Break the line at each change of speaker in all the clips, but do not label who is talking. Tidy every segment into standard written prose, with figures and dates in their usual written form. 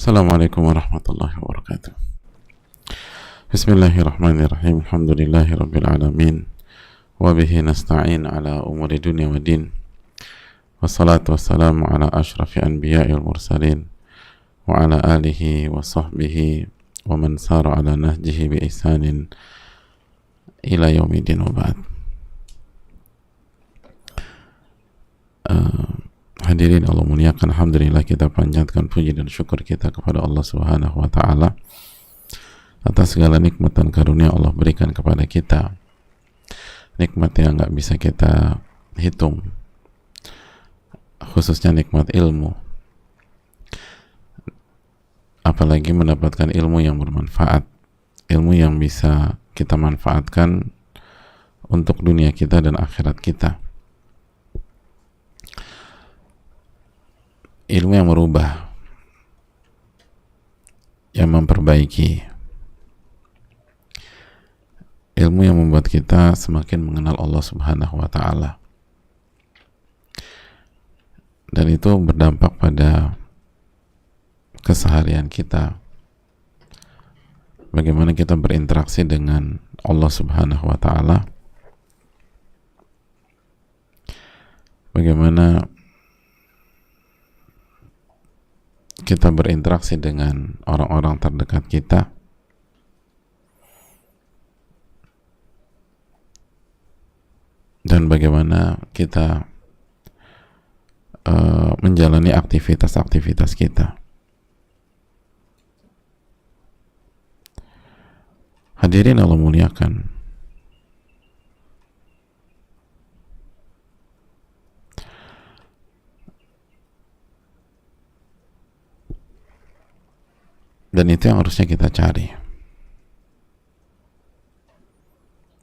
Assalamualaikum warahmatullahi wabarakatuh. Bismillahirrahmanirrahim. Alhamdulillahi rabbil alamin. Wa bihi nasta'in ala umuri dunya wa din. Wassalatu wassalamu ala ashrafi anbiya'i wal mursalin wa ala alihi wa sahbihi wa man sara ala nahjihi bi ihsanin ila yaumidin wa ba'd. Hadirin Allah muliakan, alhamdulillah kita panjatkan puji dan syukur kita kepada Allah Subhanahu wa taala atas segala nikmat dan karunia Allah berikan kepada kita. Nikmat yang nggak bisa kita hitung, khususnya nikmat ilmu. Apalagi mendapatkan ilmu yang bermanfaat, ilmu yang bisa kita manfaatkan untuk dunia kita dan akhirat kita. Ilmu yang merubah, yang memperbaiki, ilmu yang membuat kita semakin mengenal Allah Subhanahu wa ta'ala, dan itu berdampak pada keseharian kita, bagaimana kita berinteraksi dengan Allah Subhanahu wa ta'ala, bagaimana kita berinteraksi dengan orang-orang terdekat kita, dan bagaimana kita menjalani aktivitas-aktivitas kita. Hadirin Allah muliakan, dan itu yang harusnya kita cari,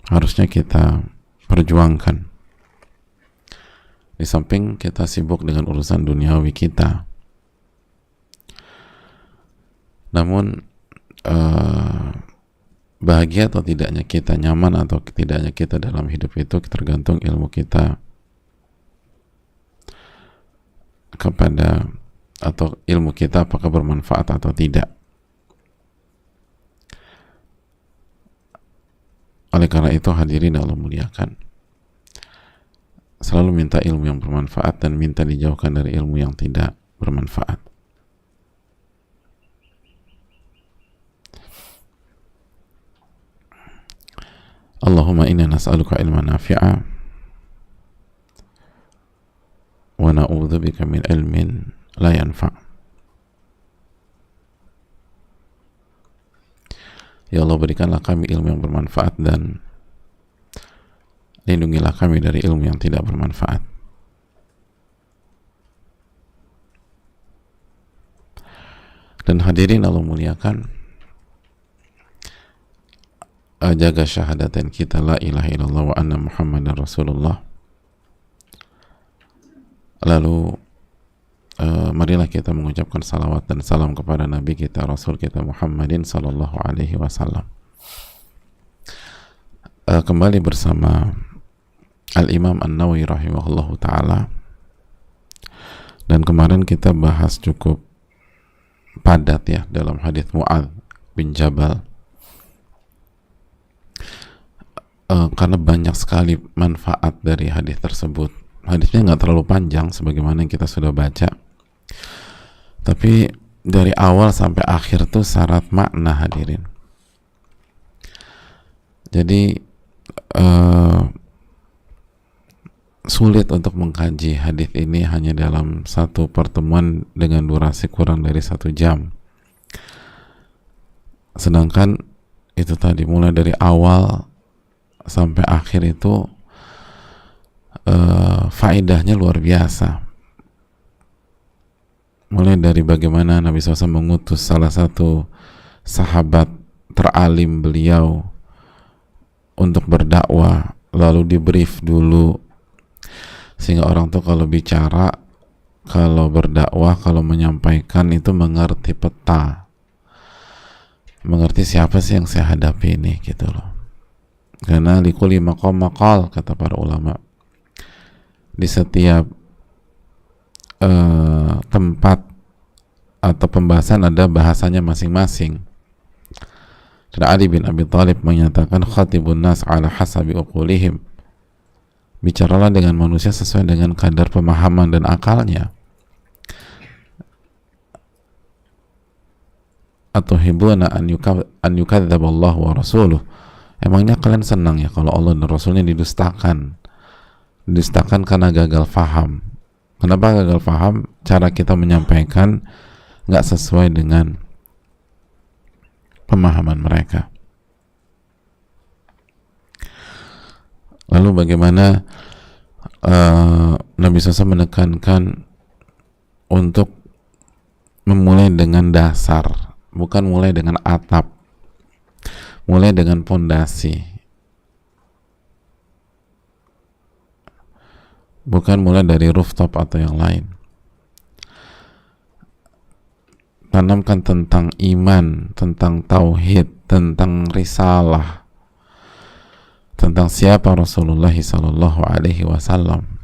harusnya kita perjuangkan. Di samping kita sibuk dengan urusan duniawi kita, namun bahagia atau tidaknya kita, nyaman atau tidaknya kita dalam hidup itu tergantung ilmu kita kepada, atau ilmu kita apakah bermanfaat atau tidak. Oleh karena itu hadirin Allah muliakan, selalu minta ilmu yang bermanfaat dan minta dijauhkan dari ilmu yang tidak bermanfaat. Allahumma inna nas'aluka ilman nafi'a wa na'udzubika min ilmin la yanfa'. Ya Allah, berikanlah kami ilmu yang bermanfaat dan lindungilah kami dari ilmu yang tidak bermanfaat. Dan hadirin Allah muliakan, jaga syahadatain kita, la ilaha illallah wa anna muhammadan rasulullah. Lalu marilah kita mengucapkan salawat dan salam kepada Nabi kita, Rasul kita Muhammadin sallallahu alaihi wasallam. Kembali bersama Al-Imam An-Nawawi rahimahullahu ta'ala, dan kemarin kita bahas cukup padat ya dalam hadis Mu'adz bin Jabal, karena banyak sekali manfaat dari hadis tersebut. Hadisnya nggak terlalu panjang sebagaimana yang kita sudah baca, tapi dari awal sampai akhir tuh syarat makna hadirin. Jadi sulit untuk mengkaji hadis ini hanya dalam satu pertemuan dengan durasi kurang dari 1 jam. Sedangkan itu tadi mulai dari awal sampai akhir itu faedahnya luar biasa. Mulai dari bagaimana Nabi SAW mengutus salah satu sahabat teralim beliau untuk berdakwah, lalu di brief dulu sehingga orang tuh kalau bicara, kalau berdakwah, kalau menyampaikan itu mengerti peta, mengerti siapa sih yang saya hadapi ini gitu loh. Karena likulli maqam maqal, kata para ulama, di setiap tempat atau pembahasan ada bahasanya masing-masing. Dan Ali bin Abi Thalib menyatakan khatibun nas ala hasabi uqulihim, bicaralah dengan manusia sesuai dengan kadar pemahaman dan akalnya. Atau hibuna an yukadzdzab Allah wa rasuluh, emangnya kalian senang ya kalau Allah dan Rasulnya didustakan karena gagal faham. Kenapa gagal faham? Cara kita menyampaikan nggak sesuai dengan pemahaman mereka. Lalu bagaimana Nabi SAW menekankan untuk memulai dengan dasar, bukan mulai dengan atap, mulai dengan pondasi, bukan mulai dari rooftop atau yang lain. Tanamkan tentang iman, tentang tauhid, tentang risalah, tentang siapa Rasulullah sallallahu alaihi wasallam.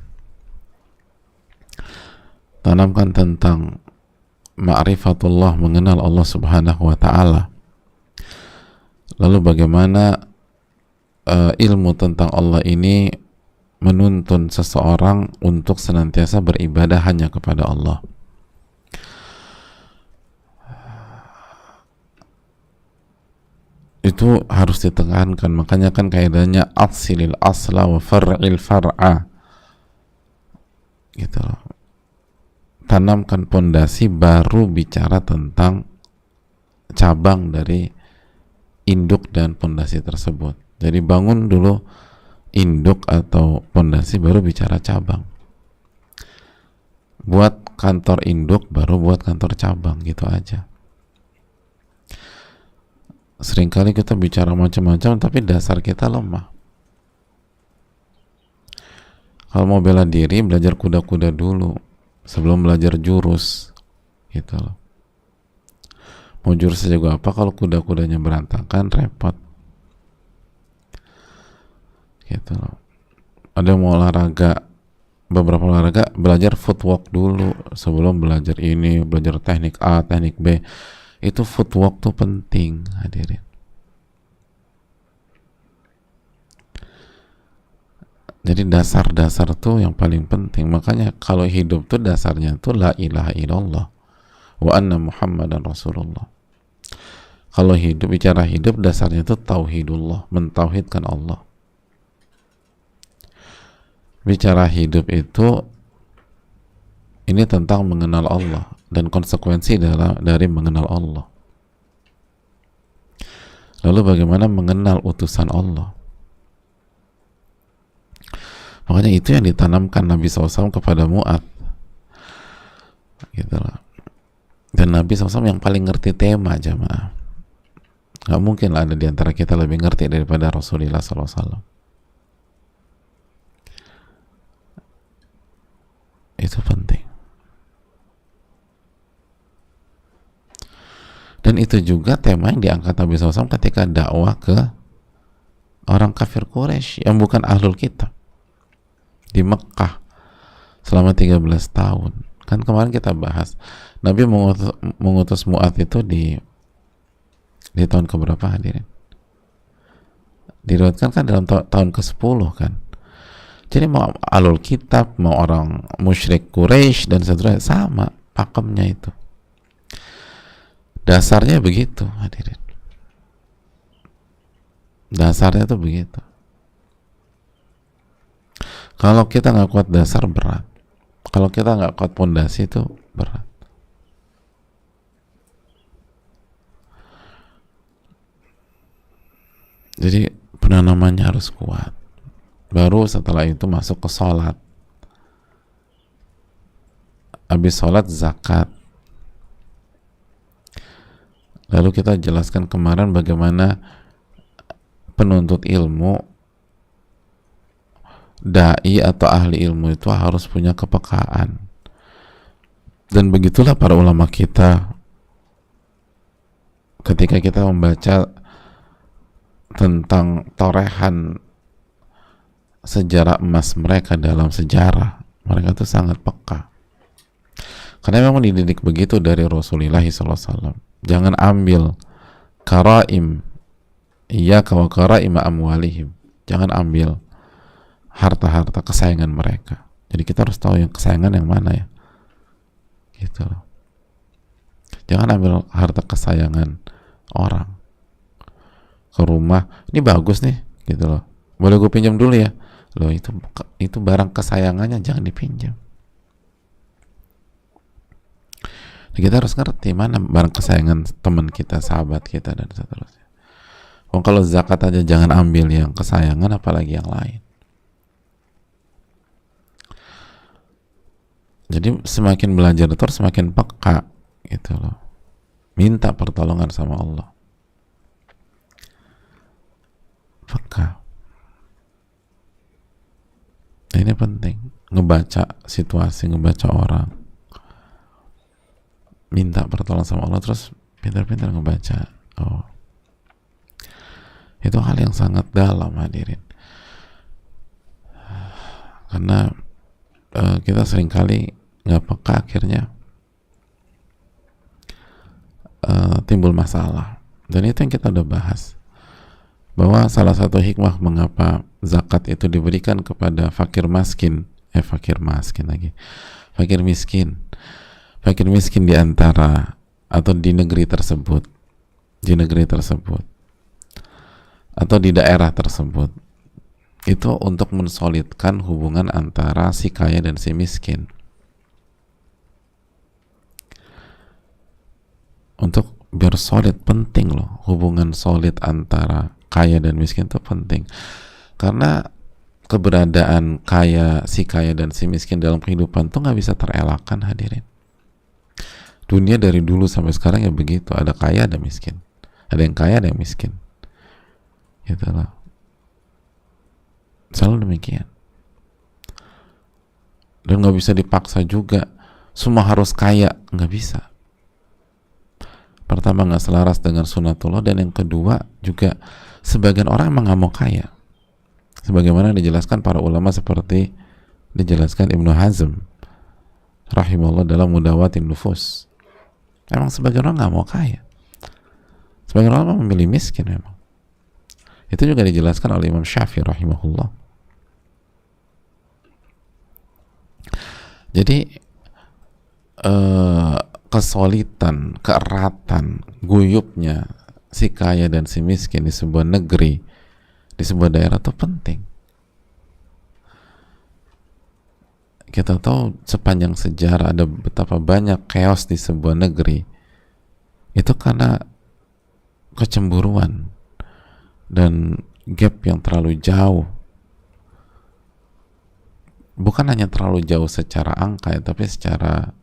Tanamkan tentang ma'rifatullah, mengenal Allah subhanahu wa ta'ala. Lalu bagaimana ilmu tentang Allah ini menuntun seseorang untuk senantiasa beribadah hanya kepada Allah. Itu harus ditekankan. Makanya kan kaidahnya atsilil asla wa far'il far'a, gitu loh. Tanamkan pondasi baru bicara tentang cabang dari induk dan pondasi tersebut. Jadi bangun dulu induk atau pondasi, baru bicara cabang. Buat kantor induk, baru buat kantor cabang, gitu aja. Seringkali kita bicara macam-macam tapi dasar kita lemah. Kalau mau bela diri, belajar kuda-kuda dulu sebelum belajar jurus, gitu loh. Mau jurus juga apa kalau kuda-kudanya berantakan, repot, gitu loh. Ada yang mau olahraga, beberapa olahraga, belajar footwork dulu sebelum belajar ini, belajar teknik A, teknik B. Itu footwork tuh penting, hadirin. Jadi dasar-dasar tuh yang paling penting. Makanya kalau hidup tuh dasarnya tuh la ilaha illallah wa anna muhammadan rasulullah. Kalau hidup, bicara hidup, dasarnya tuh tauhidullah, mentauhidkan Allah. Bicara hidup itu ini tentang mengenal Allah dan konsekuensi dari mengenal Allah. Lalu bagaimana mengenal utusan Allah? Makanya itu yang ditanamkan Nabi SAW kepada Mu'adz, gitu lah. Dan Nabi SAW yang paling ngerti tema, jamaah. Gak mungkin lah ada di antara kita lebih ngerti daripada Rasulullah SAW. Itu penting. Dan itu juga tema yang diangkat Nabi SAW ketika dakwah ke orang kafir Quraisy yang bukan ahlul kitab di Mekah selama 13 tahun. Kan kemarin kita bahas Nabi mengutus Mu'adz itu di tahun keberapa, hadirin? Diriwayatkan kan dalam tahun ke-10 kan. Jadi mau ahlul kitab, mau orang musyrik Quraisy dan seterusnya, sama pakemnya itu. Dasarnya begitu, hadirin. Dasarnya tuh begitu. Kalau kita nggak kuat dasar, berat. Kalau kita nggak kuat pondasi, itu berat. Jadi penanamannya harus kuat. Baru setelah itu masuk ke sholat. Habis sholat, zakat. Lalu kita jelaskan kemarin bagaimana penuntut ilmu, dai atau ahli ilmu itu harus punya kepekaan. Dan begitulah para ulama kita ketika kita membaca tentang torehan sejarah emas mereka dalam sejarah, mereka itu sangat peka. Karena memang dididik begitu dari Rasulullah SAW. Jangan ambil karaim, iya kawa karaim amwalihim. Jangan ambil harta-harta kesayangan mereka. Jadi kita harus tahu yang kesayangan yang mana ya. Gitu loh. Jangan ambil harta kesayangan orang ke rumah. Ini bagus nih, gitu loh. Boleh gue pinjam dulu ya? Loh, itu barang kesayangannya, jangan dipinjam. Nah, kita harus ngerti mana barang kesayangan teman kita, sahabat kita, dan seterusnya. Kalau zakat aja jangan ambil yang kesayangan, apalagi yang lain. Jadi semakin belajar itu semakin peka, gitu loh. Minta pertolongan sama Allah. Peka. Nah, ini penting. Ngebaca situasi, ngebaca orang. Minta pertolongan sama Allah, terus pintar-pintar ngebaca. Oh, itu hal yang sangat dalam, hadirin. Karena kita seringkali nggak peka, akhirnya timbul masalah. Dan itu yang kita udah bahas, bahwa salah satu hikmah mengapa zakat itu diberikan kepada fakir miskin di antara atau di negeri tersebut atau di daerah tersebut, itu untuk mensolidkan hubungan antara si kaya dan si miskin. Untuk biar solid, penting loh hubungan solid antara kaya dan miskin, itu penting. Karena keberadaan si kaya dan si miskin dalam kehidupan tuh nggak bisa terelakkan, hadirin. Dunia dari dulu sampai sekarang ya begitu, ada kaya ada miskin, ada yang kaya ada yang miskin, gitu loh. Selalu demikian. Dan nggak bisa dipaksa juga semua harus kaya, nggak bisa. Pertama, nggak selaras dengan sunatullah, dan yang kedua juga sebagian orang emang nggak mau kaya, sebagaimana dijelaskan para ulama seperti dijelaskan Ibnu Hazm rahimahullah dalam Mudawatin Nufus. Emang sebagian orang nggak mau kaya, sebagian orang memilih miskin. Memang itu juga dijelaskan oleh Imam Syafi'i rahimahullah. Jadi kesolidan, keeratan, guyupnya si kaya dan si miskin di sebuah negeri, di sebuah daerah itu penting. Kita tahu sepanjang sejarah ada betapa banyak chaos di sebuah negeri, itu karena kecemburuan dan gap yang terlalu jauh. Bukan hanya terlalu jauh secara angka ya, tapi secara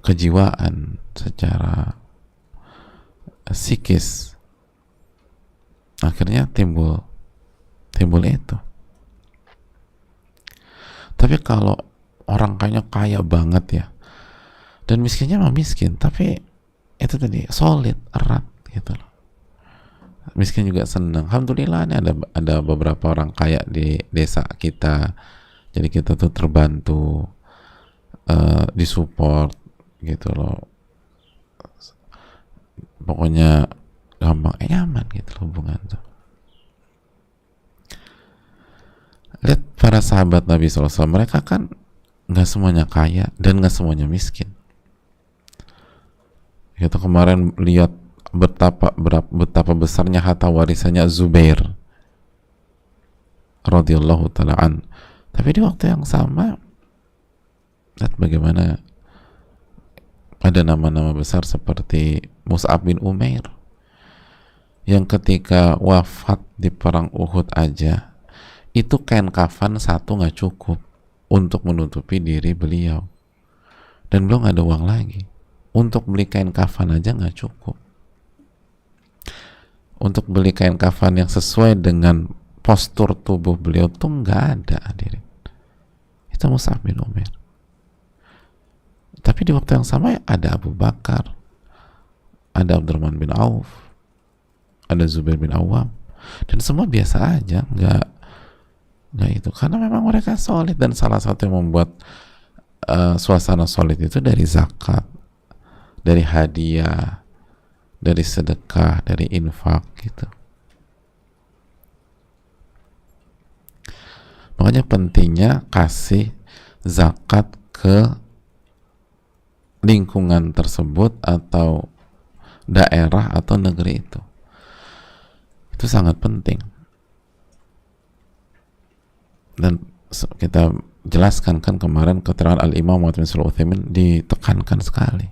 kejiwaan, secara psikis. Akhirnya timbul itu. Tapi kalau orang kaya banget ya, dan miskinnya mah miskin, tapi itu tadi solid, erat gitu loh. Miskin juga senang. Alhamdulillah ini ada beberapa orang kaya di desa kita, jadi kita tuh terbantu, disupport gitu loh. Pokoknya gampang, nyaman gitu loh hubungan tuh. Lihat para sahabat Nabi SAW, mereka kan nggak semuanya kaya dan nggak semuanya miskin. Kita kemarin lihat betapa besarnya harta warisannya Zubair radhiyallahu ta'ala an. Tapi di waktu yang sama, lihat bagaimana ada nama-nama besar seperti Mus'ab bin Umair yang ketika wafat di perang Uhud aja, itu kain kafan satu nggak cukup untuk menutupi diri beliau, dan beliau nggak ada uang lagi. Untuk beli kain kafan aja nggak cukup. Untuk beli kain kafan yang sesuai dengan postur tubuh beliau tuh nggak ada, hadirin. Itu Mus'ab bin Umair. Tapi di waktu yang sama ada Abu Bakar, ada Abdurrahman bin Auf, ada Zubair bin Awam, dan semua biasa aja, nggak itu, karena memang mereka solid. Dan salah satu yang membuat suasana solid itu dari zakat, dari hadiah, dari sedekah, dari infak gitu. Makanya pentingnya kasih zakat ke lingkungan tersebut atau daerah atau negeri itu. Itu sangat penting. Dan kita jelaskan kan kemarin keterangan Al-Imam Muhammad bin Shalih Al-Utsaimin ditekankan sekali.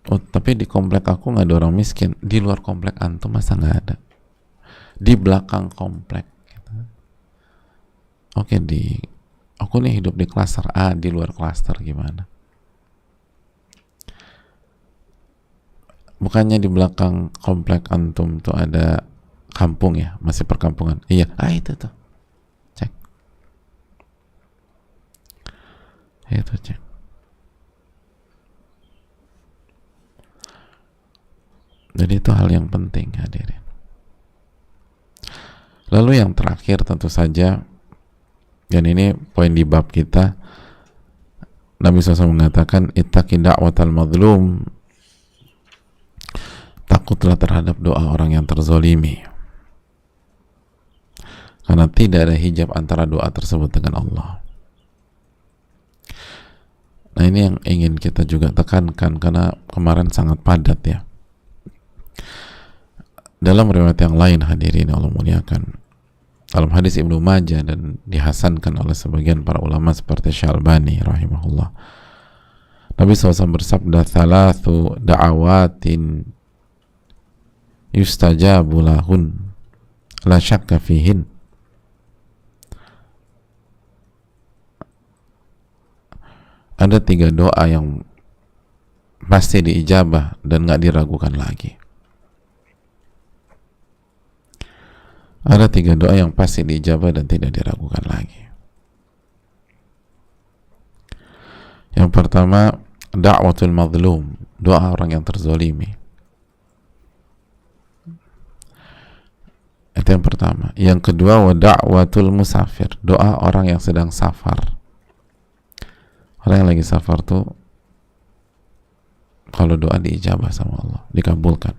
Oh, tapi di komplek aku nggak ada orang miskin. Di luar komplek antum masa nggak ada? Di belakang komplek. Gitu. Oke, aku nih hidup di klaster A, di luar klaster gimana? Bukannya di belakang komplek antum tuh ada kampung ya, masih perkampungan. Iya, itu tuh. Cek. Itu cek. Jadi itu hal yang penting, hadirin. Lalu yang terakhir tentu saja, dan ini poin di bab kita, Nabi SAW mengatakan, ittaqi da'watal mazlum, takutlah terhadap doa orang yang terzolimi, karena tidak ada hijab antara doa tersebut dengan Allah. Nah ini yang ingin kita juga tekankan, karena kemarin sangat padat ya. Dalam riwayat yang lain, hadirin Allah muliakan, dalam hadis Ibnu Majah dan dihasankan oleh sebagian para ulama seperti Syalbani rahimahullah, Nabi SAW bersabda, thalathu da'awatin yustajabu lahun la syakka fihin. Ada 3 doa yang pasti diijabah dan gak diragukan lagi. Ada 3 doa yang pasti diijabah dan tidak diragukan lagi. Yang pertama, da'watul mazlum, doa orang yang terzolimi. Itu yang pertama. Yang kedua, wa da'watul musafir, doa orang yang sedang safar. Orang yang lagi safar tuh kalau doa diijabah sama Allah, dikabulkan,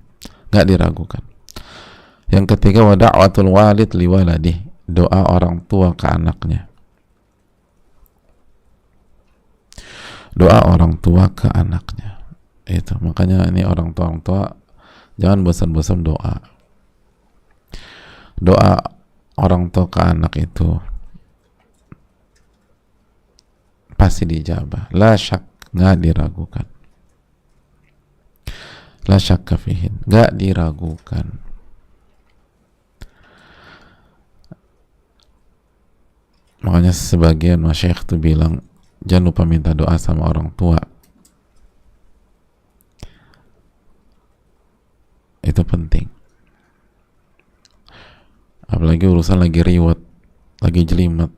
nggak diragukan. Yang ketiga, wa da'watul walid liwaladih, doa orang tua ke anaknya. Doa orang tua ke anaknya. Itu makanya ini orang tua jangan bosan-bosan doa. Doa orang tua ke anak itu pasti diijabah, la syak, nggak diragukan. La syakka fihin, nggak diragukan. Makanya sebagian masyayikh tuh bilang, jangan lupa minta doa sama orang tua. Itu penting. Apalagi urusan lagi riwet, lagi jelimet.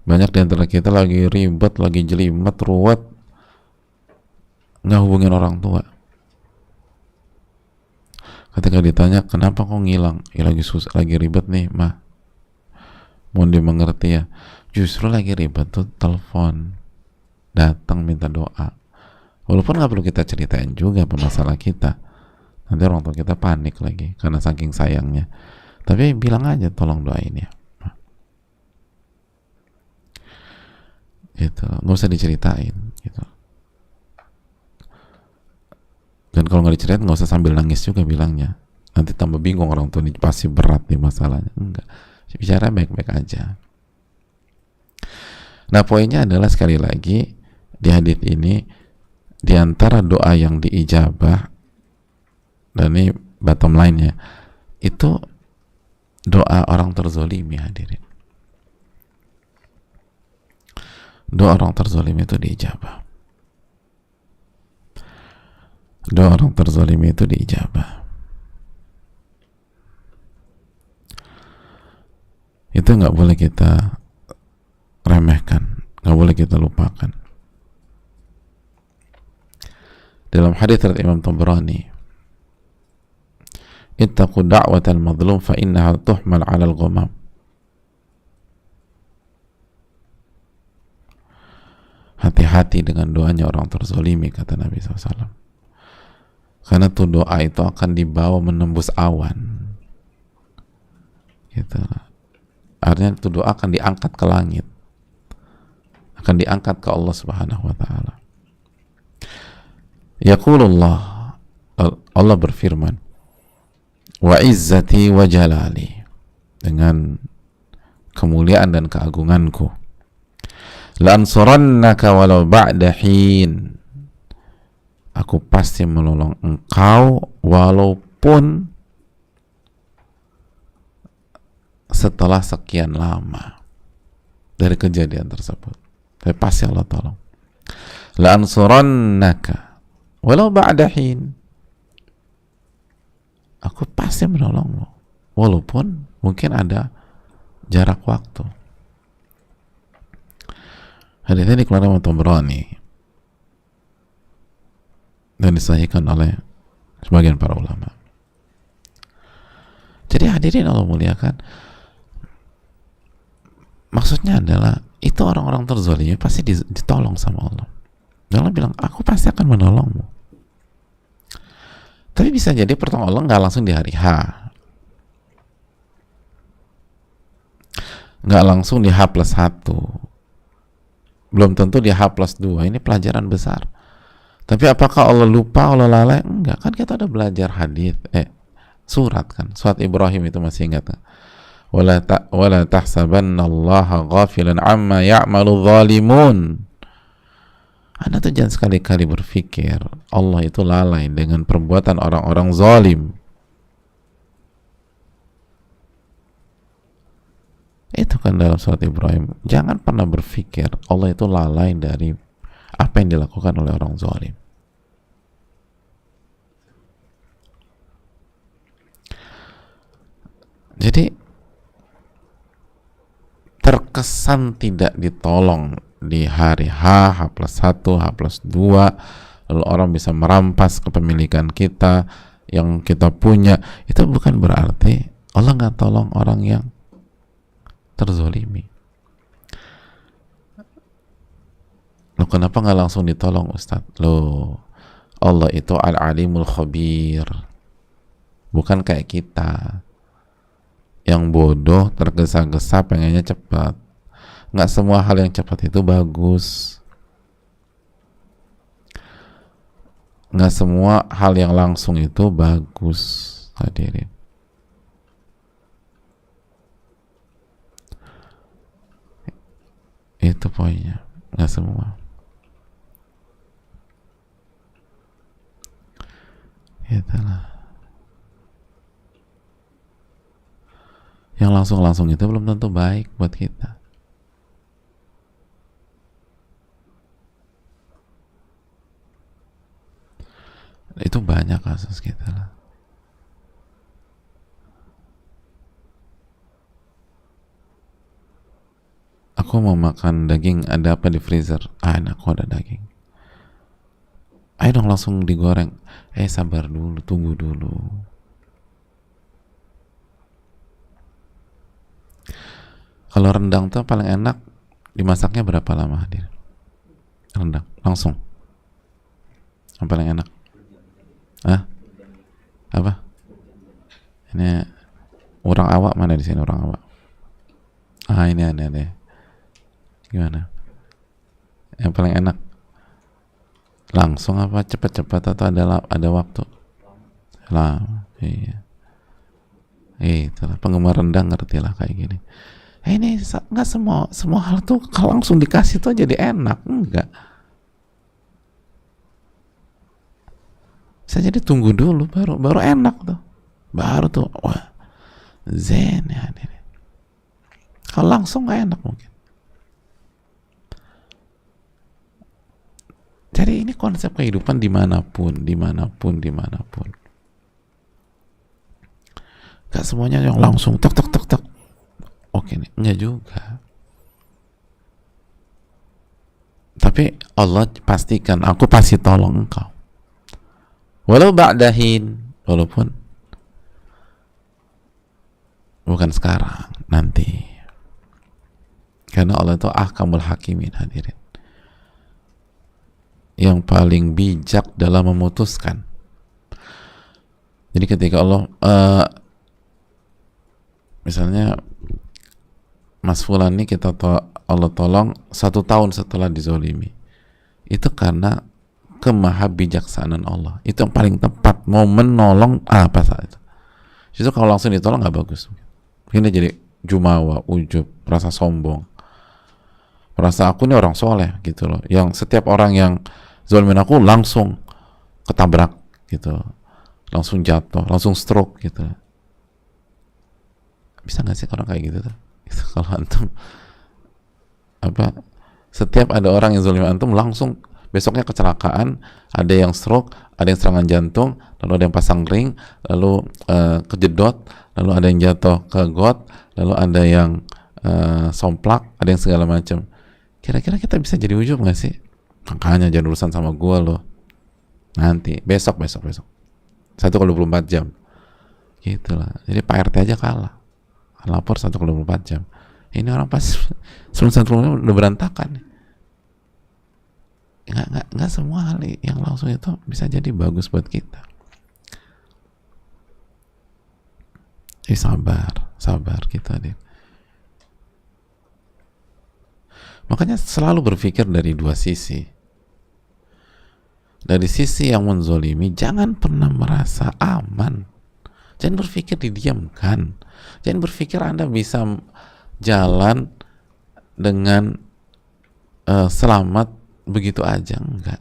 Banyak di antara kita lagi ribet, lagi jelimet, ruwet, nggak hubungin orang tua. Ketika ditanya, kenapa kok ngilang? Ya lagi ribet nih, mah. Mohon dimengerti ya, justru lagi ribet tuh telepon, datang minta doa. Walaupun nggak perlu kita ceritain juga masalah kita, nanti orang tua kita panik lagi karena saking sayangnya. Tapi bilang aja, tolong doain ya. Gitu, nggak usah diceritain. Gitu. Dan kalau nggak diceritain, nggak usah sambil nangis juga bilangnya. Nanti tambah bingung orang tua, ini pasti berat nih masalahnya. Enggak. Bicara baik-baik aja. Nah poinnya adalah sekali lagi di hadits ini, di antara doa yang diijabah, dan ini bottom line-nya, itu doa orang terzolimi, hadirin. Doa orang terzolimi itu diijabah. Doa orang terzolimi itu diijabah. Itu nggak boleh kita remehkan, nggak boleh kita lupakan. Dalam hadits dari Imam Tabrani, ittaqu da'watal madlum fa innaha tuhmal 'alal ghamam. Hati-hati dengan doanya orang terzolimi, kata Nabi SAW. Karena tuh doa itu akan dibawa menembus awan. Gitu. Artinya tuh doa akan diangkat ke langit. Akan diangkat ke Allah Subhanahu wa taala. Yaqulullah, Allah berfirman, wa izzati wa jalali, dengan kemuliaan dan keagunganku, lansurannaka walau ba'da hin, aku pasti menolong engkau walaupun setelah sekian lama dari kejadian tersebut. Tapi pasti Allah tolong. Lansurannaka walau ba'da hin, aku pasti menolongmu walaupun mungkin ada jarak waktu. Hadis ini dikeluarkan oleh Tabrani dan disahihkan oleh sebagian para ulama. Jadi hadirin Allah muliakan, maksudnya adalah itu orang-orang terzalimi pasti ditolong sama Allah. Dan Allah bilang, aku pasti akan menolongmu. Tapi bisa jadi pertolongan Allah nggak langsung di hari H, nggak langsung di H+1, belum tentu di H+2. Ini pelajaran besar. Tapi apakah Allah lupa, Allah lalai? Enggak, kan kita udah belajar hadis, surat kan, surat Ibrahim itu masih ingat kan? Wala tahsabannallaha ghafilan amma ya'malu zalimun. Anda tuh jangan sekali-kali berpikir Allah itu lalai dengan perbuatan orang-orang zalim. Itu kan dalam surat Ibrahim. Jangan pernah berpikir Allah itu lalai dari apa yang dilakukan oleh orang zalim. Jadi terkesan tidak ditolong di hari H, H+1, H+2, lalu orang bisa merampas kepemilikan kita yang kita punya, itu bukan berarti Allah nggak tolong orang yang terzolimi. Loh, kenapa nggak langsung ditolong, Ustadz? Loh, Allah itu al-alimul khabir, bukan kayak kita yang bodoh, tergesa-gesa, pengennya cepat. Nggak semua hal yang cepat itu bagus. Nggak semua hal yang langsung itu bagus, hadirin. Itu poinnya, nggak semua. Itulah. Yang langsung-langsung itu belum tentu baik buat kita. Itu banyak kasus kita lah. Aku mau makan daging, ada apa di freezer? Aku ada daging. Ayo dong langsung digoreng. Sabar dulu, tunggu dulu. Kalau rendang tuh paling enak dimasaknya berapa lama, hadir? Rendang langsung yang paling enak. Apa? Ini orang awak, mana di sini orang awak? Ini ada. Gimana? Yang paling enak langsung apa cepat-cepat atau ada waktu? Lama. Iya. Itulah penggemar rendang, ngerti lah kayak gini. Ini nggak semua hal tuh kalau langsung dikasih tuh jadi enak, enggak. Bisa jadi tunggu dulu baru enak tuh. Baru tuh wah, zen ya ini. Kalau langsung nggak enak mungkin. Jadi ini konsep kehidupan dimanapun. Gak semuanya yang langsung tek. Oke nih, enggak juga. Tapi Allah pastikan, aku pasti tolong engkau. Walau ba'dahin, walaupun bukan sekarang, nanti. Karena Allah itu ahkamul hakimin, hadirin, yang paling bijak dalam memutuskan. Jadi ketika Allah misalnya Mas Fulan ini Allah tolong 1 tahun setelah dizolimi, itu karena kemahabijaksanaan Allah. Itu yang paling tepat, mau menolong apa saat itu. Justru kalau langsung ditolong nggak bagus. Mungkin dia jadi jumawa, ujub, rasa sombong, merasa aku ini orang soleh gitu loh, yang setiap orang yang zalimin aku langsung ketabrak gitu, langsung jatuh, langsung stroke gitu. Bisa nggak sih orang kayak gitu tuh? Gitu, kalau antum setiap ada orang yang zalim antum langsung besoknya kecelakaan, ada yang stroke, ada yang serangan jantung, lalu ada yang pasang ring, lalu kejedot, lalu ada yang jatuh ke got, lalu ada yang somplak, ada yang segala macam. Kira-kira kita bisa jadi ujub nggak sih? Makanya jangan urusan sama gua loh. Nanti besok 1x24 jam gitulah. Jadi Pak RT aja kalah, lapor 1x24 jam. Ini orang pas sebelum 1 udah berantakan. Nggak semua hal yang langsung itu bisa jadi bagus buat kita. Jadi sabar kita deh. Makanya selalu berpikir dari 2 sisi. Dari sisi yang menzolimi, jangan pernah merasa aman. Jangan berpikir didiamkan. Jangan berpikir Anda bisa jalan dengan selamat begitu aja. Enggak.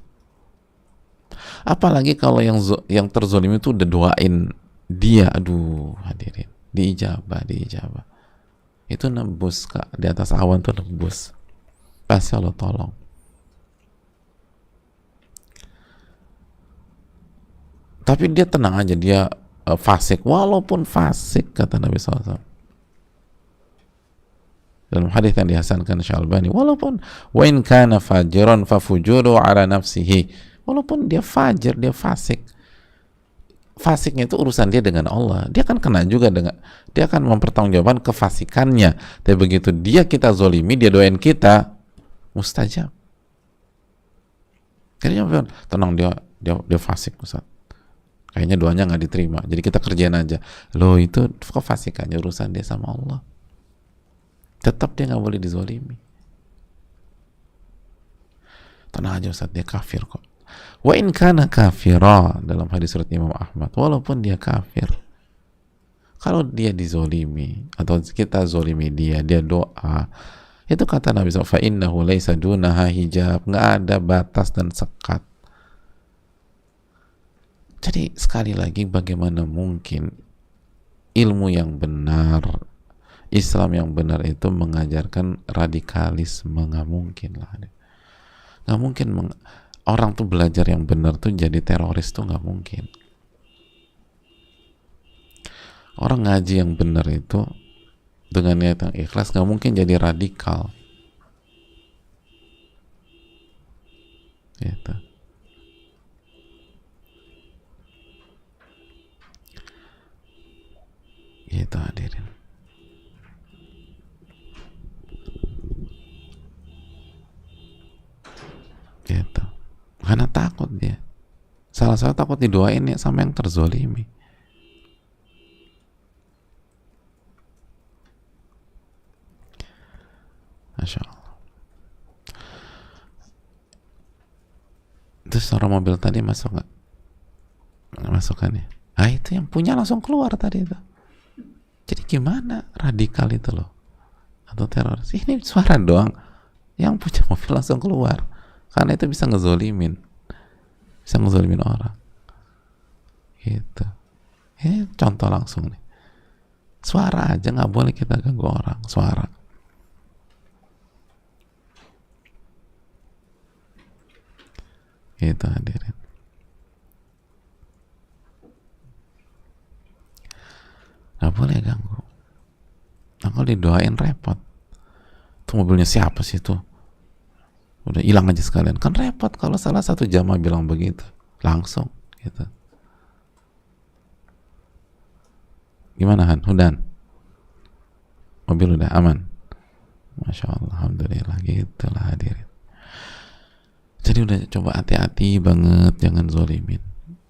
Apalagi kalau yang terzolimi itu udah doain dia, aduh hadirin, diijabah. Itu nembus, Kak, di atas awan tuh nembus. Pasti Allah tolong. Tapi dia tenang aja, dia fasik, walaupun fasik, kata Nabi SAW dalam hadis yang dihasankan Syalbani, walaupun wa in kana fajiran fafujuru ala nafsihi, walaupun dia fajir, dia fasik, fasiknya itu urusan dia dengan Allah, dia akan kena juga dia akan mempertanggungjawabkan kefasikannya. Tapi begitu kita zolimi, dia doain kita, mustajab. Kayaknya tenang, dia fasik, Ustaz, kayaknya doanya nggak diterima, jadi kita kerjain aja. Loh, itu kefasikannya urusan dia sama Allah. Tetap dia nggak boleh dizolimi. Tenang aja Ustaz, dia kafir kok. Wa in kana kafira, dalam hadis surat Imam Ahmad, walaupun dia kafir, kalau dia dizolimi atau kita zolimi dia doa, itu kata Nabi SAW, fa innahu laisa dunaha hijab, nggak ada batas dan sekat. Jadi sekali lagi, bagaimana mungkin ilmu yang benar, Islam yang benar itu mengajarkan radikalisme? Nggak mungkin lah. Nggak mungkin orang tuh belajar yang benar tuh jadi teroris, tuh nggak mungkin. Orang ngaji yang benar itu dengan niat yang ikhlas nggak mungkin jadi radikal. Gitu. Gitu hadirin. Gitu. Karena takut dia. Salah satu takut didoain ya sama yang terzolimi. Masya Allah. Terus orang mobil tadi masuk nggak? Masukannya. Ah, itu yang punya langsung keluar tadi itu. Jadi gimana radikal itu loh, atau teroris? Ini suara doang, yang punya mobil langsung keluar, karena itu bisa ngezolimin orang. Gitu. Ini contoh langsung nih. Suara aja nggak boleh kita ganggu orang. Suara. Gitu hadirin. Nggak boleh ganggu. Nah, kalau didoain repot. Itu mobilnya siapa sih itu? Udah hilang aja sekalian. Kan repot kalau salah satu jamaah bilang begitu. Langsung gitu. Gimana Han? Hudan? mobil udah aman. Masya Allah, alhamdulillah, gitulah hadirin. Jadi udah coba hati-hati banget, jangan zolimin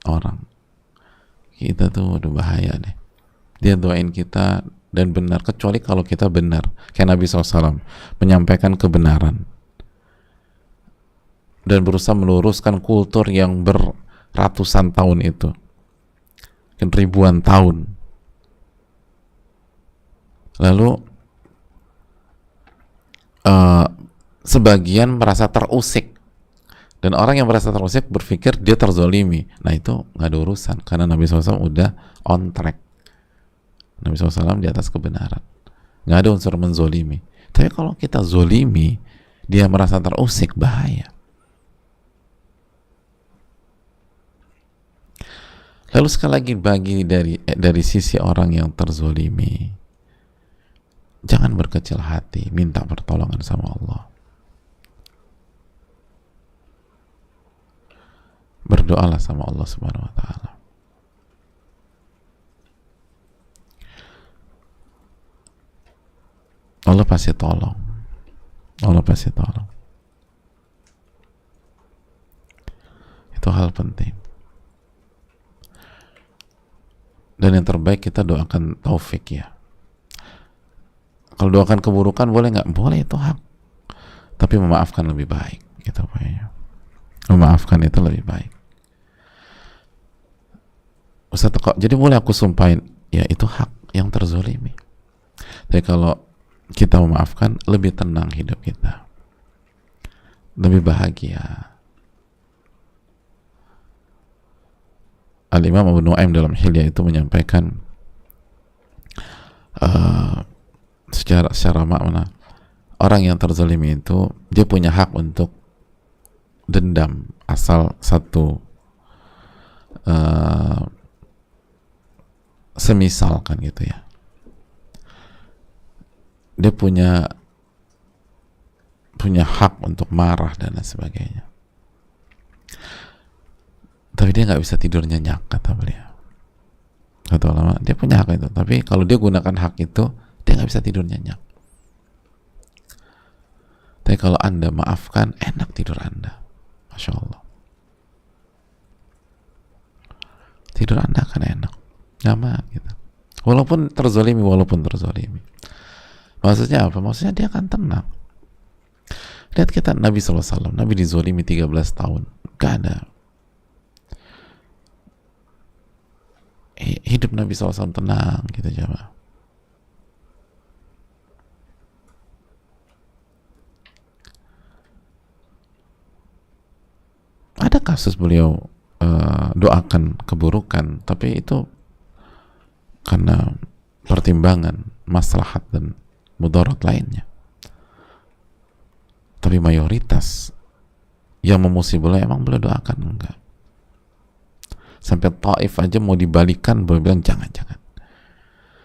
orang. Kita tuh udah bahaya deh. Dia doain kita dan benar, kecuali kalau kita benar, kayak Nabi SAW menyampaikan kebenaran dan berusaha meluruskan kultur yang berratusan tahun itu, ribuan tahun. Lalu sebagian merasa terusik, dan orang yang merasa terusik berpikir dia terzolimi. Nah itu nggak ada urusan, karena Nabi SAW udah on track. Nabi SAW di atas kebenaran, nggak ada unsur menzolimi. Tapi kalau kita zolimi, dia merasa terusik, bahaya. Lalu sekali lagi, bagi dari sisi orang yang terzolimi, jangan berkecil hati, minta pertolongan sama Allah. Berdoalah sama Allah Subhanahu wa Ta'ala. Allah pasti tolong. Allah pasti tolong. Itu hal penting. Dan yang terbaik kita doakan taufik ya. Kalau doakan keburukan boleh nggak? Boleh, itu hak. Tapi memaafkan lebih baik. Gitu pokoknya. Memaafkan itu lebih baik. Ustaz, kok jadi boleh aku sumpahin? Ya itu hak yang terzolimi. Tapi kalau kita memaafkan, lebih tenang hidup kita, lebih bahagia. Al-Imam Abu Nuaim dalam Hilya itu menyampaikan secara makna, orang yang terzalimi itu dia punya hak untuk dendam asal satu semisal kan gitu ya, dia punya hak untuk marah dan lain sebagainya, tapi dia nggak bisa tidur nyenyak, kata beliau. Kata ulama, dia punya hak itu, tapi kalau dia gunakan hak itu, dia nggak bisa tidur nyenyak. Tapi kalau Anda maafkan, enak tidur Anda, Masya Allah. Tidur Anda akan enak, nyaman gitu. Walaupun terzolimi. Maksudnya apa? Maksudnya dia akan tenang. Lihat kita Nabi SAW, Nabi dizolimi 13 tahun, gak ada. Hidup Nabi SAW tenang gitu jemaah. Ada kasus beliau doakan keburukan, tapi itu karena pertimbangan maslahat dan mudarat lainnya. Tapi mayoritas yang memusuhi beliau emang beliau doakan enggak. Sampai Taif aja mau dibalikan, beliau bilang jangan.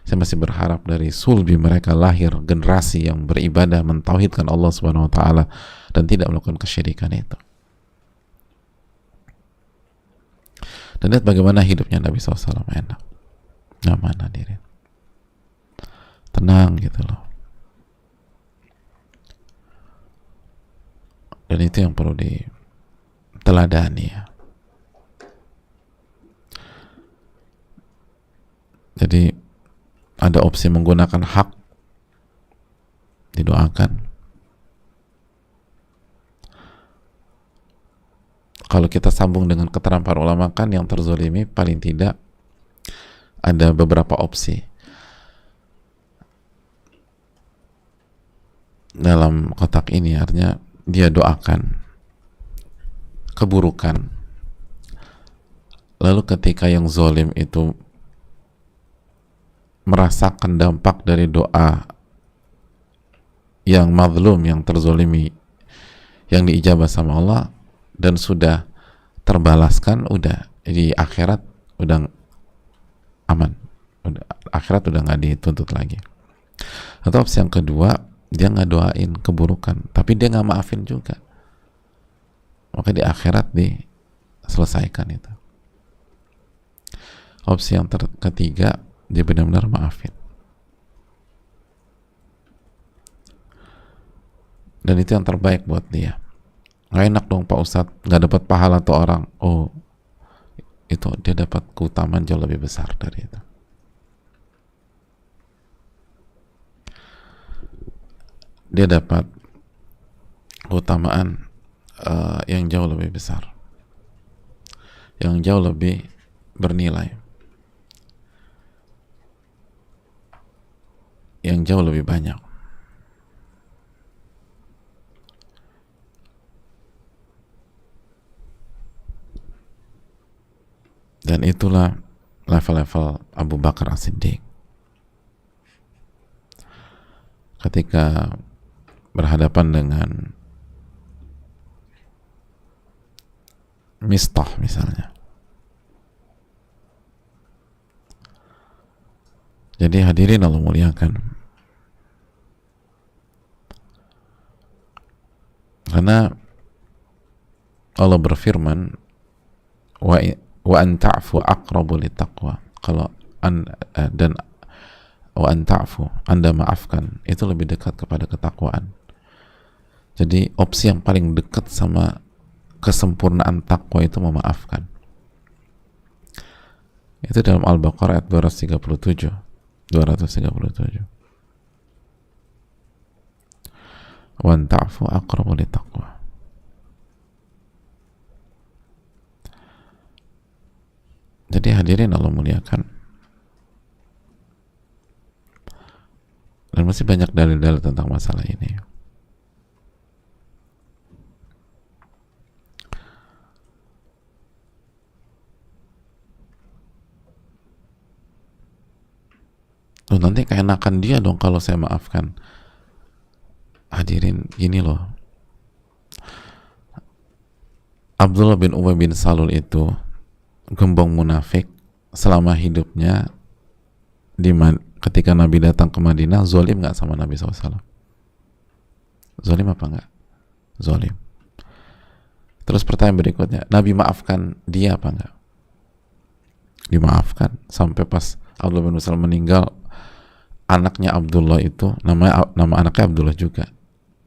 Saya masih berharap dari sulbi mereka lahir generasi yang beribadah, mentauhidkan Allah Subhanahu wa Ta'ala dan tidak melakukan kesyirikan itu. Dan lihat bagaimana hidupnya Nabi SAW, enak, nyaman hadirin, tenang gitu loh. Dan itu yang perlu diteladani ya. Jadi ada opsi menggunakan hak, didoakan. Kalau kita sambung dengan keterangan para ulama kan, yang terzolimi paling tidak ada beberapa opsi dalam kotak ini. Artinya dia doakan keburukan, lalu ketika yang zolim itu merasakan dampak dari doa yang mazlum, yang terzolimi, yang diijabah sama Allah dan sudah terbalaskan, udah di akhirat udah aman, akhirat udah nggak dituntut lagi. Atau opsi yang kedua, dia nggak doain keburukan tapi dia nggak maafin juga, maka di akhirat diselesaikan itu. Opsi yang ketiga, dia benar-benar maafin. dan itu yang terbaik buat dia. Nggak enak dong Pak Ustadz nggak dapat pahala tuh orang. Oh, itu dia dapat keutamaan jauh lebih besar dari itu. Dia dapat keutamaan yang jauh lebih besar, yang jauh lebih bernilai, yang jauh lebih banyak. Dan itulah level-level Abu Bakar As-Siddiq ketika berhadapan dengan Mistah misalnya. Jadi hadirin Allah muliakan, karena Allah berfirman wa an ta'fu aqrabu littaqwa. Kalau dan wa an ta'fu, Anda maafkan, itu lebih dekat kepada ketakwaan. Jadi opsi yang paling dekat sama kesempurnaan takwa itu memaafkan. Itu dalam Al-Baqarah ayat 237. Wa an ta'fu aqrabu littaqwa. Jadi hadirin Allah muliakan, dan masih banyak dalil-dalil tentang masalah ini. Loh, nanti keenakan dia dong kalau saya maafkan. Hadirin, gini loh, Abdullah bin Ubay bin Salul itu gembong munafik selama hidupnya. Ketika Nabi datang ke Madinah, zolim nggak sama Nabi SAW? Zolim apa nggak? Zolim. Terus pertanyaan berikutnya, Nabi maafkan dia apa nggak? Dimaafkan. Sampai pas Abdullah bin Salam meninggal, anaknya Abdullah itu, nama anaknya Abdullah juga,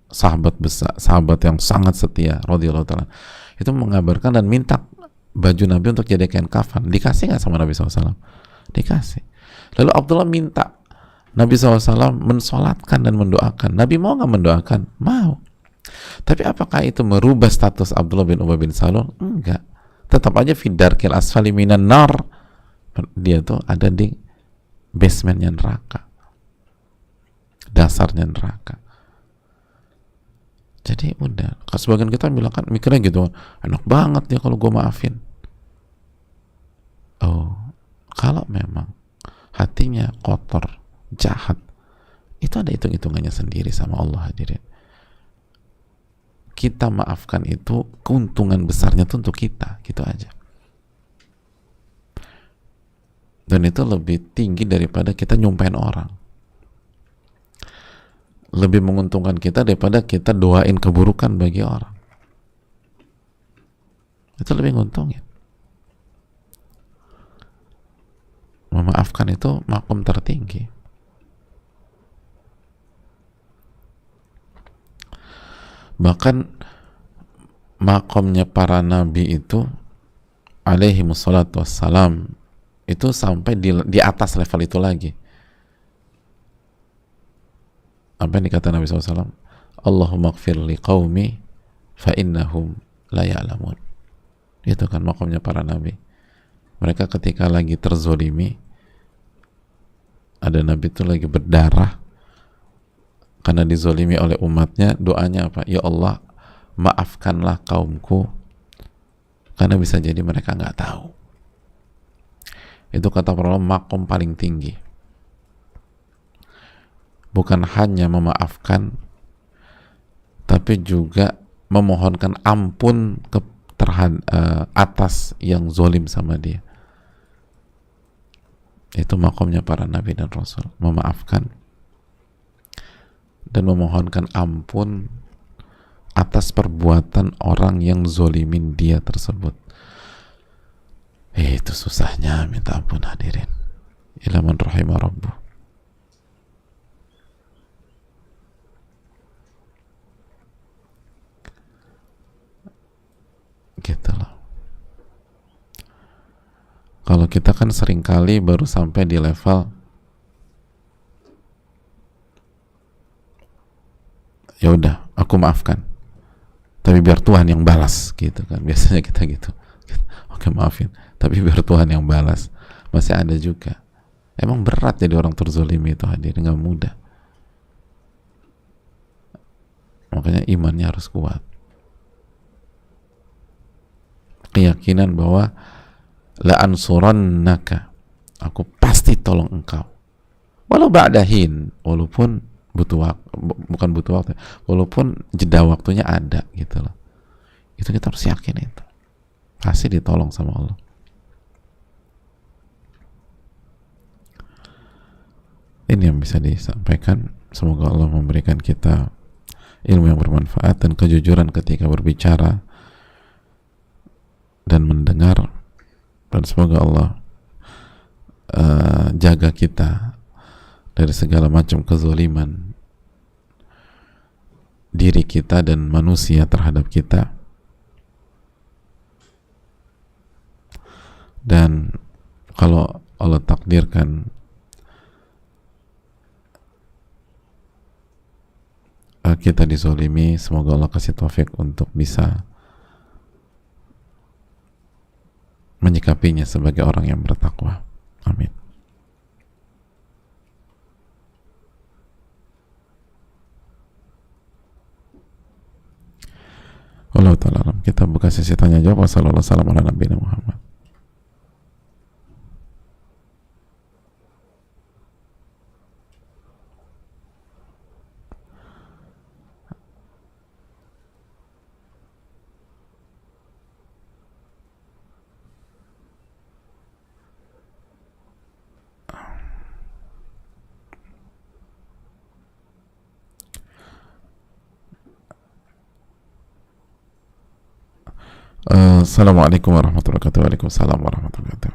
sahabat besar, sahabat yang sangat setia radhiyallahu ta'ala, itu mengabarkan dan minta baju Nabi untuk jadi kain kafan. Dikasih nggak sama Nabi SAW? Dikasih. Lalu Abdullah minta Nabi SAW mensolatkan dan mendoakan. Nabi mau nggak mendoakan? Mau. Tapi apakah itu merubah status Abdullah bin Ubay bin Salul? Enggak. Tetap aja fidarkil asfali minan nar. Dia tuh ada di basementnya neraka, dasarnya neraka. Jadi udah, sebagian kita bilang kan, mikirnya gitu, enak banget ya kalau gue maafin. Oh, kalau memang hatinya kotor, jahat, itu ada hitung-hitungannya sendiri sama Allah, hadirin. Kita maafkan itu, keuntungan besarnya tuh untuk kita, gitu aja. Dan itu lebih tinggi daripada kita nyumpain orang. Lebih menguntungkan kita daripada kita doain keburukan bagi orang. Itu lebih nguntungin. Memaafkan itu makom tertinggi. Bahkan makomnya para nabi itu alaihi wassalatu wassalam itu sampai di atas level itu lagi. Apa yang dikata Nabi SAW? Allahumma gfir li qawmi fa innahum la ya'lamun. Itu kan makamnya para nabi. Mereka ketika lagi terzolimi, ada nabi itu lagi berdarah karena dizolimi oleh umatnya, doanya apa? Ya Allah, maafkanlah kaumku, karena bisa jadi mereka nggak tahu. Itu kata para ulama makom paling tinggi. Bukan hanya memaafkan, tapi juga memohonkan ampun atas yang zolim sama dia. Itu makomnya para nabi dan rasul, memaafkan dan memohonkan ampun atas perbuatan orang yang zolimin dia tersebut. Itu susahnya minta ampun, hadirin. Ila man rahimah rabbuh. bahkan seringkali baru sampai di level ya udah aku maafkan, tapi biar Tuhan yang balas gitu kan, biasanya kita gitu. Oke, maafin tapi biar Tuhan yang balas. Masih ada juga. Emang berat jadi orang terzolimi itu, hadir, nggak mudah. Makanya imannya harus kuat, keyakinan bahwa la ansurannaka, aku pasti tolong engkau, walau ba'dahin, walaupun butuh waktu, bukan butuh waktu, walaupun jeda waktunya ada gitu loh. Itu kita harus yakin, itu pasti ditolong sama Allah. Ini yang bisa disampaikan. Semoga Allah memberikan kita ilmu yang bermanfaat dan kejujuran ketika berbicara dan mendengar, dan semoga Allah jaga kita dari segala macam kezaliman diri kita dan manusia terhadap kita. Dan kalau Allah takdirkan kita dizolimi, semoga Allah kasih taufik untuk bisa menyikapinya sebagai orang yang bertakwa. Amin. Wallahu ta'ala alam. Kita buka sesi tanya jawab. Wassalamualaikum warahmatullahi wabarakatuh. Assalamualaikum warahmatullahi wabarakatuh. Waalaikumsalam warahmatullahi wabarakatuh.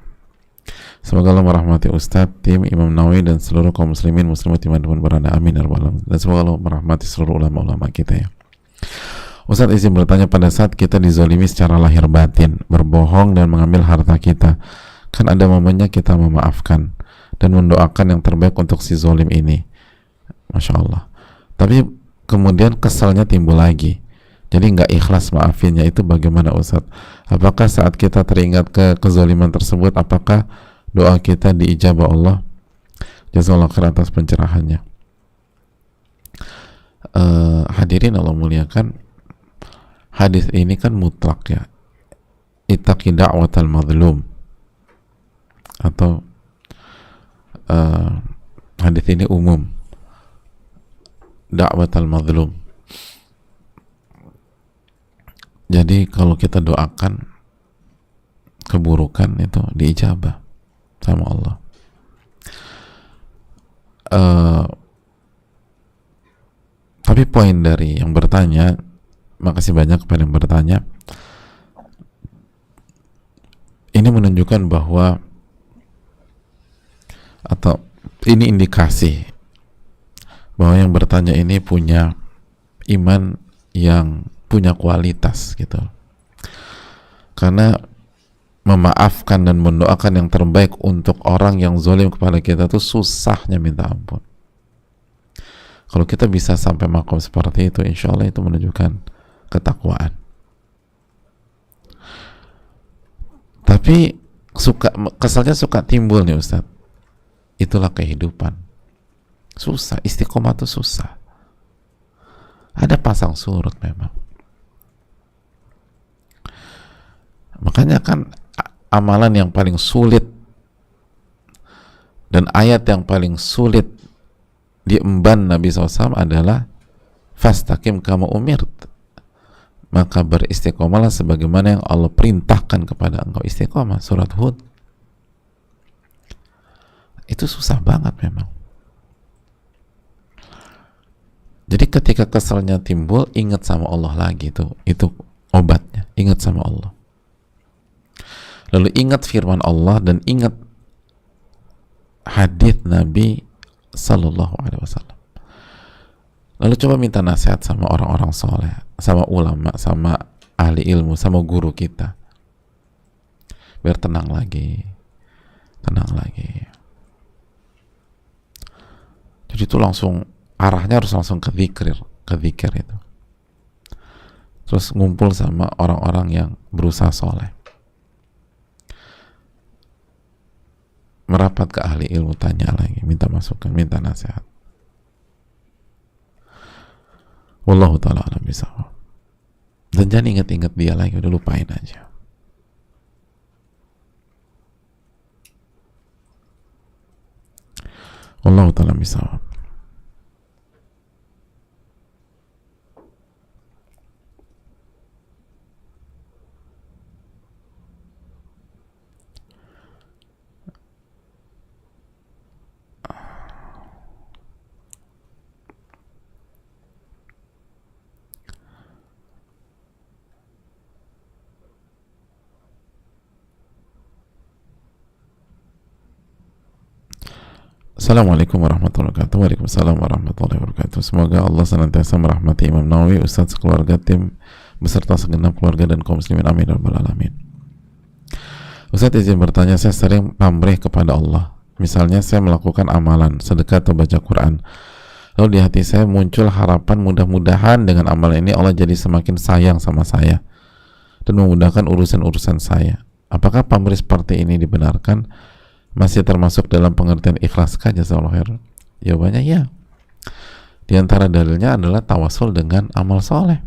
Semoga Allah merahmati Ustadz, tim Imam Nawawi dan seluruh kaum muslimin muslimat dimanapun berada. Amin ya rabbal alamin. Dan semoga Allah merahmati seluruh ulama-ulama kita ya. Ustadz izin bertanya, pada saat kita dizolimi secara lahir batin, berbohong dan mengambil harta kita, kan ada momennya kita memaafkan dan mendoakan yang terbaik untuk si zolim ini. Masya Allah. Tapi kemudian kesalnya timbul lagi, jadi nggak ikhlas maafinnya, itu bagaimana Ustadz? Apakah saat kita teringat kezaliman tersebut, apakah doa kita diijabah Allah? Jazakallahu khair atas pencerahannya. Hadirin Allah muliakan, hadis ini kan mutlak ya, ittaqi da'watal mazlum, atau hadis ini umum, da'watal mazlum. Jadi kalau kita doakan keburukan itu diijabah sama Allah. Tapi poin dari yang bertanya, makasih banyak kepada yang bertanya, ini menunjukkan bahwa, atau ini indikasi bahwa yang bertanya ini punya iman yang punya kualitas gitu. Karena memaafkan dan mendoakan yang terbaik untuk orang yang zalim kepada kita tuh susahnya minta ampun. Kalau kita bisa sampai makom seperti itu, insya Allah itu menunjukkan ketakwaan. Tapi kesalnya suka timbul nih Ustadz. Itulah kehidupan. Susah, istiqomah tuh susah. Ada pasang surut memang. Makanya kan amalan yang paling sulit dan ayat yang paling sulit diemban Nabi SAW adalah fastaqim kama umirt, maka beristiqomahlah sebagaimana yang Allah perintahkan kepada engkau. Istiqomah, surat Hud. Itu susah banget memang. Jadi ketika kesalnya timbul, ingat sama Allah lagi, itu obatnya, ingat sama Allah. Lalu ingat firman Allah dan ingat hadits Nabi Sallallahu Alaihi Wasallam. Lalu coba minta nasihat sama orang-orang soleh, sama ulama, sama ahli ilmu, sama guru kita, biar tenang lagi, tenang lagi. Jadi itu langsung arahnya harus langsung ke zikir itu. Terus ngumpul sama orang-orang yang berusaha soleh. Merapat ke ahli ilmu, tanya lagi, minta masukan, minta nasihat. Wallahu ta'ala alam bisawab. Dan jangan ingat-ingat dia lagi, udah lupain aja. Wallahu ta'ala bisawab. Assalamualaikum warahmatullahi wabarakatuh. Waalaikumsalam warahmatullahi wabarakatuh. Semoga Allah senantiasa merahmati Imam Nawawi, Ustadz, keluarga, tim beserta segenap keluarga dan kaum muslimin, amin ya rabbal alamin. Ustadz izin bertanya, saya sering pamrih kepada Allah. Misalnya saya melakukan amalan, sedekah atau baca Quran, lalu di hati saya muncul harapan mudah-mudahan dengan amalan ini Allah jadi semakin sayang sama saya dan memudahkan urusan-urusan saya. Apakah pamrih seperti ini dibenarkan? Masih termasuk dalam pengertian ikhlas kah? Jazakallahu khair. Jawabannya ya. Di antara dalilnya adalah tawasul dengan amal soleh.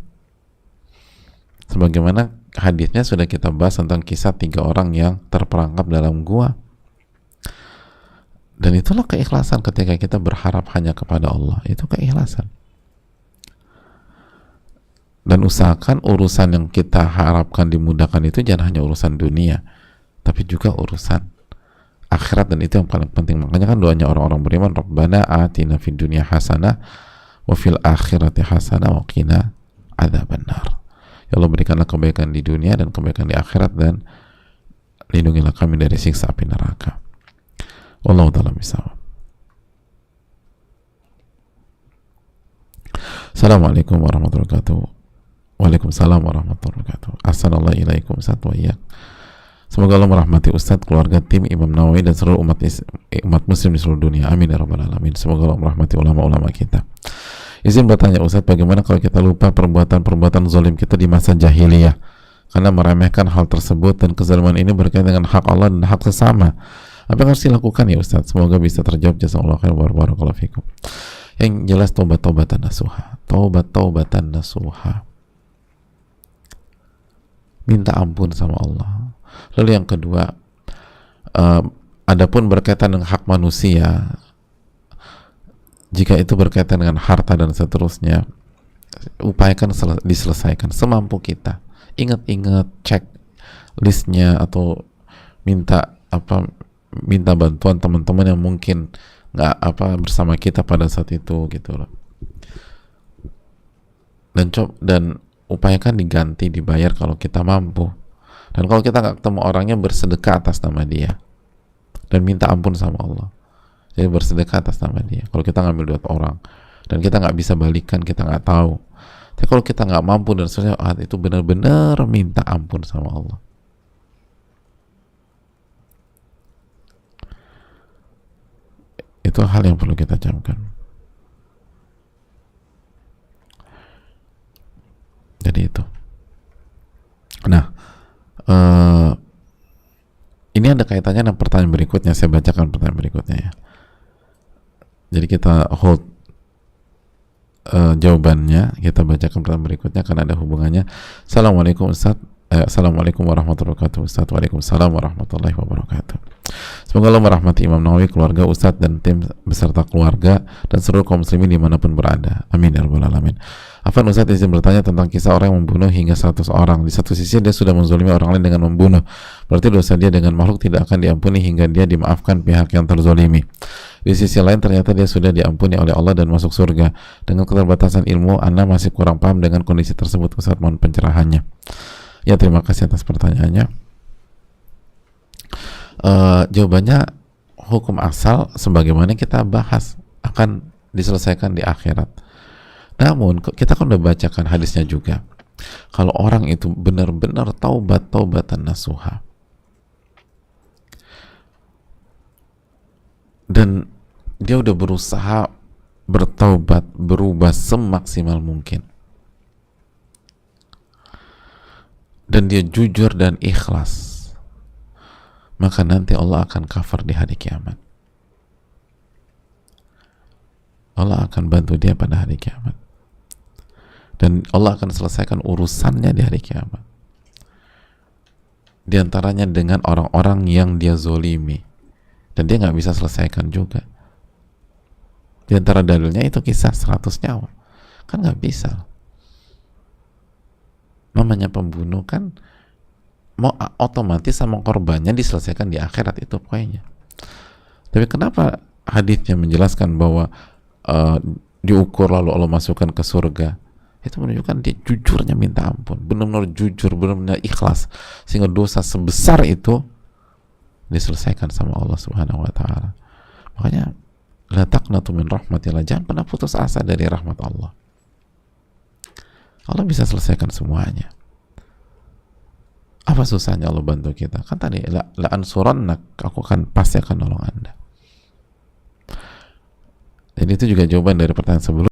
Sebagaimana hadisnya sudah kita bahas tentang kisah 3 orang yang terperangkap dalam gua. Dan itulah keikhlasan ketika kita berharap hanya kepada Allah. Itu keikhlasan. Dan usahakan urusan yang kita harapkan dimudahkan itu jangan hanya urusan dunia, tapi juga urusan akhirat, dan itu yang paling penting. Makanya kan doanya orang-orang beriman, Rabbana atina fid dunya hasanah wa fil akhirati hasanah wa qina adzabannar. Ya Allah, berikanlah kebaikan di dunia dan kebaikan di akhirat, dan lindungilah kami dari siksa api neraka. Wallahu ta'ala bisawab. Assalamualaikum warahmatullahi wabarakatuh. Waalaikumsalam warahmatullahi wabarakatuh. Assalamualaikum wa iyyak. Semoga Allah merahmati Ustadz, keluarga, tim Imam Nawawi, dan seluruh umat muslim di seluruh dunia. Amin ya rabbal alamin. Semoga Allah merahmati ulama-ulama kita. Izin bertanya Ustadz, bagaimana kalau kita lupa perbuatan-perbuatan zalim kita di masa jahiliyah karena meremehkan hal tersebut, dan kezaliman ini berkaitan dengan hak Allah dan hak sesama? Apa yang harus dilakukan ya Ustadz? Semoga bisa terjawab. Jazakallahu khair wa barakallahu fikum. Yang jelas taubat-taubatan nasuha. Taubat-taubatan nasuha. Minta ampun sama Allah. Lalu yang kedua, adapun berkaitan dengan hak manusia, jika itu berkaitan dengan harta dan seterusnya, upayakan diselesaikan semampu kita. Ingat-ingat, cek listnya, atau minta bantuan teman-teman yang mungkin nggak bersama kita pada saat itu, gitu loh. Dan upayakan diganti, dibayar kalau kita mampu. Dan kalau kita nggak ketemu orangnya, bersedekah atas nama dia dan minta ampun sama Allah. Jadi bersedekah atas nama dia. Kalau kita ngambil duit orang dan kita nggak bisa balikan, kita nggak tahu. Tapi kalau kita nggak mampu dan seterusnya, itu benar-benar minta ampun sama Allah. Itu hal yang perlu kita camkan. Jadi itu. Nah, ini ada kaitannya dengan pertanyaan berikutnya. Saya bacakan pertanyaan berikutnya ya. Jadi kita hold jawabannya, kita bacakan pertanyaan berikutnya karena ada hubungannya. Assalamualaikum Ustaz. Assalamualaikum warahmatullahi wabarakatuh Ustaz. Waalaikumsalam warahmatullahi wabarakatuh. Semoga Allah merahmati Imam Nawawi, keluarga, Ustaz, dan tim beserta keluarga dan seluruh kaum muslimin dimanapun berada. Amin ya rabbal alamin. Afwan Ustaz, izin bertanya tentang kisah orang yang membunuh hingga 100 orang. Di satu sisi dia sudah menzalimi orang lain dengan membunuh, berarti dosa dia dengan makhluk tidak akan diampuni hingga dia dimaafkan pihak yang terzalimi. Di sisi lain ternyata dia sudah diampuni oleh Allah dan masuk surga. Dengan keterbatasan ilmu, Anda masih kurang paham dengan kondisi tersebut. Ustaz, mohon pencerahannya. Ya, terima kasih atas pertanyaannya. Jawabannya, hukum asal sebagaimana kita bahas akan diselesaikan di akhirat. Namun kita kan udah bacakan hadisnya juga. Kalau orang itu benar-benar taubatan nasuha, dan dia udah berusaha bertaubat, berubah semaksimal mungkin, dan dia jujur dan ikhlas, maka nanti Allah akan cover di hari kiamat. Allah akan bantu dia pada hari kiamat, dan Allah akan selesaikan urusannya di hari kiamat, di antaranya dengan orang-orang yang dia zolimi dan dia nggak bisa selesaikan juga. Di antara dalilnya itu kisah 100 nyawa, kan nggak bisa. Namanya pembunuh kan mau otomatis sama korbannya diselesaikan di akhirat, itu poinnya. Tapi kenapa hadisnya menjelaskan bahwa diukur lalu Allah masukkan ke surga? Itu menunjukkan dia jujurnya minta ampun, benar-benar jujur, benar-benar ikhlas, sehingga dosa sebesar itu diselesaikan sama Allah Subhanahu wa taala. Makanya la taqnatu min rahmatillah, jangan pernah putus asa dari rahmat Allah. Allah bisa selesaikan semuanya. Apa susahnya Allah bantu kita? Kan tadi la ansurannak, aku pasti akan nolong Anda. Dan itu juga jawaban dari pertanyaan sebelumnya.